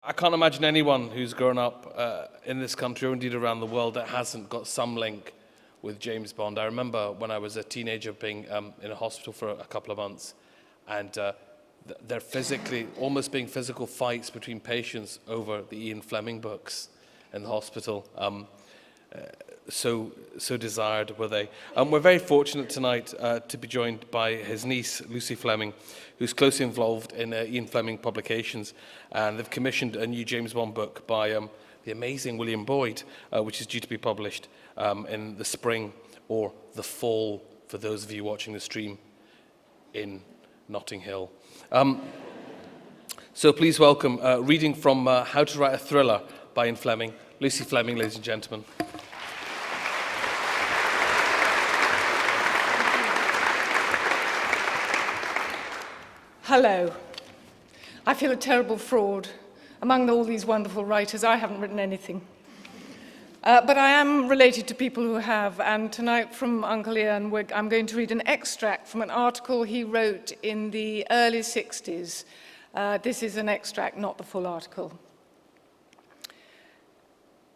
I can't imagine anyone who's grown up in this country or indeed around the world that hasn't got some link with James Bond. I remember when I was a teenager being in a hospital for a couple of months, and there almost being physical fights between patients over the Ian Fleming books in the hospital. So desired were they. We're very fortunate tonight to be joined by his niece, Lucy Fleming, who's closely involved in Ian Fleming publications, and they've commissioned a new James Bond book by the amazing William Boyd, which is due to be published in the spring or the fall, for those of you watching the stream in Notting Hill. So please welcome, reading from How to Write a Thriller by Ian Fleming, Lucy Fleming, ladies and gentlemen. Hello. I feel a terrible fraud. Among all these wonderful writers, I haven't written anything. But I am related to people who have, and tonight from Uncle Ian, I'm going to read an extract from an article he wrote in the early 60s. This is an extract, not the full article.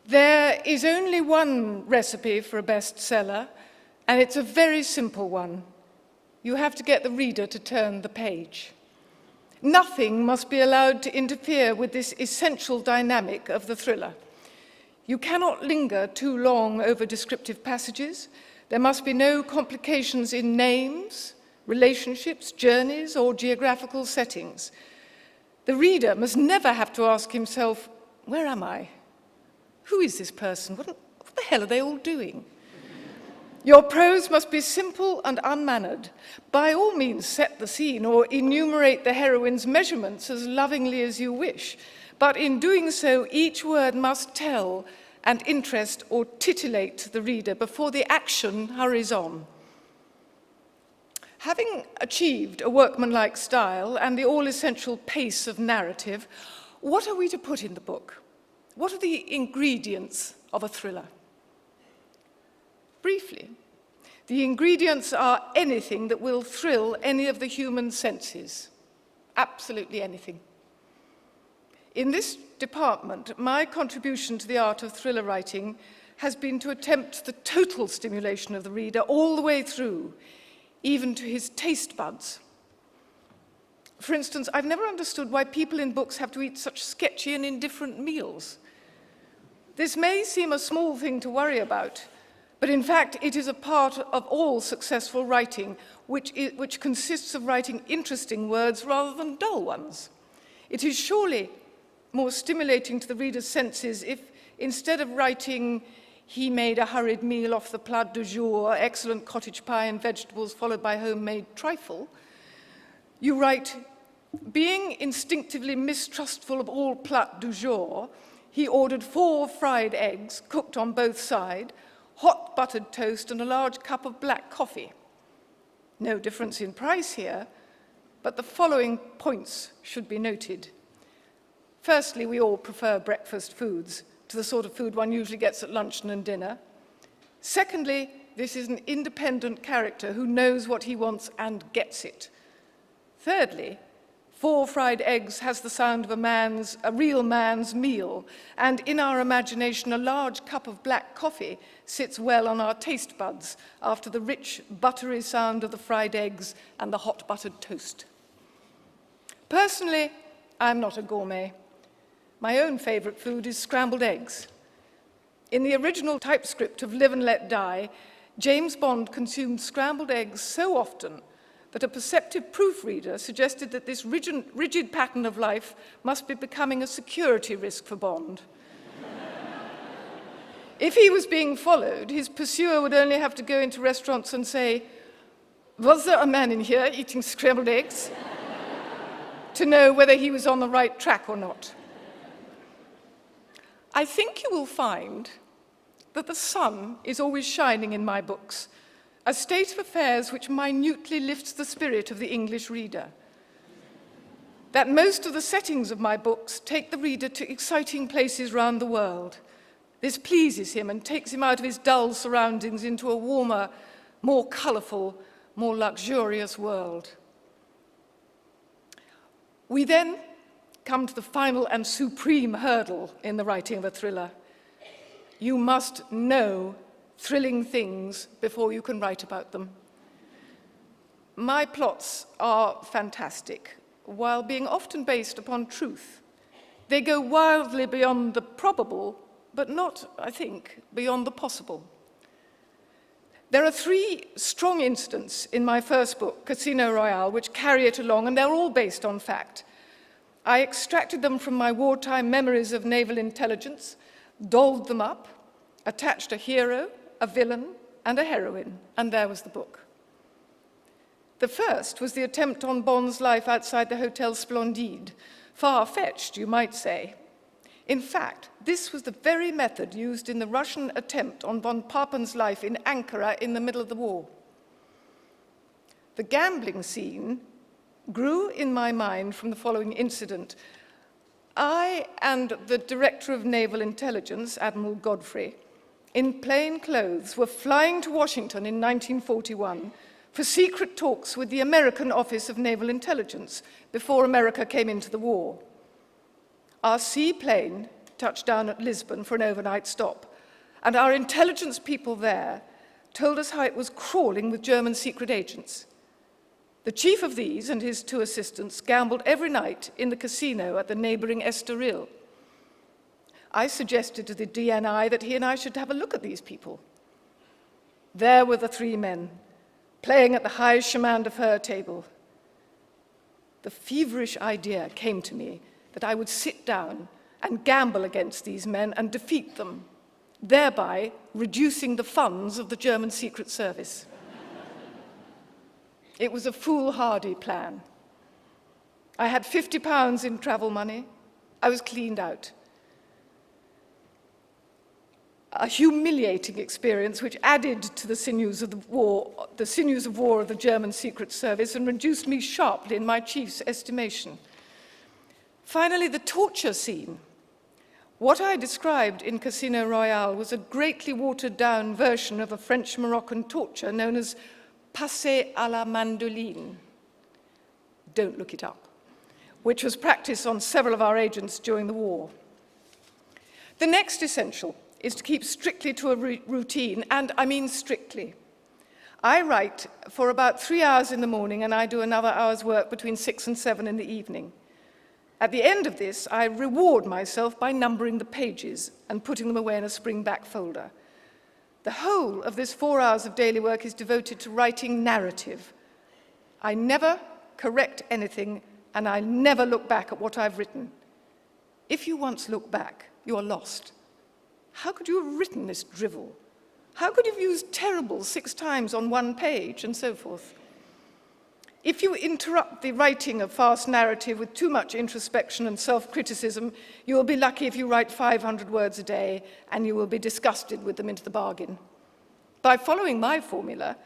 There is only one recipe for a bestseller, and it's a very simple one. You have to get the reader to turn the page. Nothing must be allowed to interfere with this essential dynamic of the thriller. You cannot linger too long over descriptive passages. There must be no complications in names, relationships, journeys, or geographical settings. The reader must never have to ask himself, where am I? Who is this person? What the hell are they all doing? Your prose must be simple and unmannered. By all means, set the scene or enumerate the heroine's measurements as lovingly as you wish. But in doing so, each word must tell and interest or titillate the reader before the action hurries on. Having achieved a workmanlike style and the all-essential pace of narrative, what are we to put in the book? What are the ingredients of a thriller? Briefly, the ingredients are anything that will thrill any of the human senses. Absolutely anything. In this department, my contribution to the art of thriller writing has been to attempt the total stimulation of the reader all the way through, even to his taste buds. For instance, I've never understood why people in books have to eat such sketchy and indifferent meals. This may seem a small thing to worry about, but in fact, it is a part of all successful writing, which consists of writing interesting words rather than dull ones. It is surely more stimulating to the reader's senses if, instead of writing, he made a hurried meal off the plat du jour, excellent cottage pie and vegetables followed by homemade trifle, you write, being instinctively mistrustful of all plat du jour, he ordered 4 fried eggs, cooked on both sides, hot buttered toast and a large cup of black coffee. No difference in price here, but the following points should be noted. Firstly, we all prefer breakfast foods to the sort of food one usually gets at luncheon and dinner. Secondly, this is an independent character who knows what he wants and gets it. Thirdly, 4 fried eggs has the sound of a real man's meal, and in our imagination, a large cup of black coffee sits well on our taste buds after the rich, buttery sound of the fried eggs and the hot buttered toast. Personally, I'm not a gourmet. My own favorite food is scrambled eggs. In the original typescript of Live and Let Die, James Bond consumed scrambled eggs so often that a perceptive proofreader suggested that this rigid pattern of life must be becoming a security risk for Bond. If he was being followed, his pursuer would only have to go into restaurants and say, "Was there a man in here eating scrambled eggs?" to know whether he was on the right track or not. I think you will find that the sun is always shining in my books, a state of affairs which minutely lifts the spirit of the English reader. That most of the settings of my books take the reader to exciting places round the world. This pleases him and takes him out of his dull surroundings into a warmer, more colourful, more luxurious world. We then come to the final and supreme hurdle in the writing of a thriller. You must know thrilling things before you can write about them. My plots are fantastic, while being often based upon truth. They go wildly beyond the probable, but not, I think, beyond the possible. There are 3 strong incidents in my first book, Casino Royale, which carry it along, and they're all based on fact. I extracted them from my wartime memories of naval intelligence, dolled them up, attached a hero, a villain, and a heroine, and there was the book. The first was the attempt on Bond's life outside the Hotel Splendide. Far-fetched, you might say. In fact, this was the very method used in the Russian attempt on von Papen's life in Ankara in the middle of the war. The gambling scene grew in my mind from the following incident. I and the Director of Naval Intelligence, Admiral Godfrey, in plain clothes, were flying to Washington in 1941 for secret talks with the American Office of Naval Intelligence before America came into the war. Our seaplane touched down at Lisbon for an overnight stop, and our intelligence people there told us how it was crawling with German secret agents. The chief of these and his 2 assistants gambled every night in the casino at the neighboring Estoril. I suggested to the DNI that he and I should have a look at these people. There were the 3 men, playing at the high chemin de fer table. The feverish idea came to me that I would sit down and gamble against these men and defeat them, thereby reducing the funds of the German Secret Service. It was a foolhardy plan. I had £50 in travel money. I was cleaned out. A humiliating experience which added to the sinews of war of the German Secret Service and reduced me sharply in my chief's estimation. Finally, the torture scene. What I described in Casino Royale was a greatly watered-down version of a French-Moroccan torture known as passé à la mandoline. Don't look it up, which was practiced on several of our agents during the war. The next essential is to keep strictly to a routine, and I mean strictly. I write for about 3 hours in the morning, and I do another hour's work between 6 and 7 in the evening. At the end of this, I reward myself by numbering the pages and putting them away in a spring-back folder. The whole of this 4 hours of daily work is devoted to writing narrative. I never correct anything, and I never look back at what I've written. If you once look back, you are lost. How could you have written this drivel? How could you have used terrible 6 times on 1 page, and so forth? If you interrupt the writing of fast narrative with too much introspection and self-criticism, you will be lucky if you write 500 words a day, and you will be disgusted with them into the bargain. By following my formula,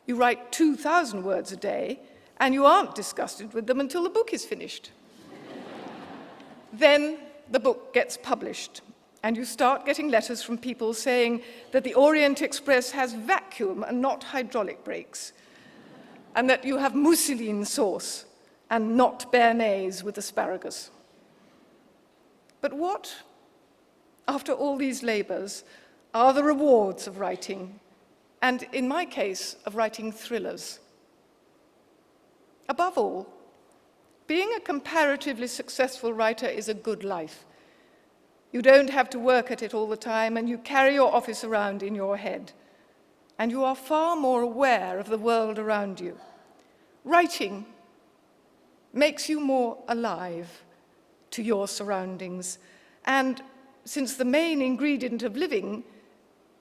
you write 2,000 words a day, and you aren't disgusted with them until the book is finished. Then the book gets published, and you start getting letters from people saying that the Orient Express has vacuum and not hydraulic brakes, and that you have mousseline sauce and not béarnaise with asparagus. But what, after all these labors, are the rewards of writing, and in my case, of writing thrillers? Above all, being a comparatively successful writer is a good life. You don't have to work at it all the time, and you carry your office around in your head. And you are far more aware of the world around you. Writing makes you more alive to your surroundings. And since the main ingredient of living,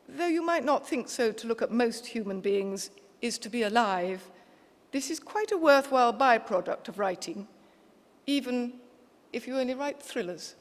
though you might not think so to look at most human beings, is to be alive, this is quite a worthwhile byproduct of writing, even if you only write thrillers.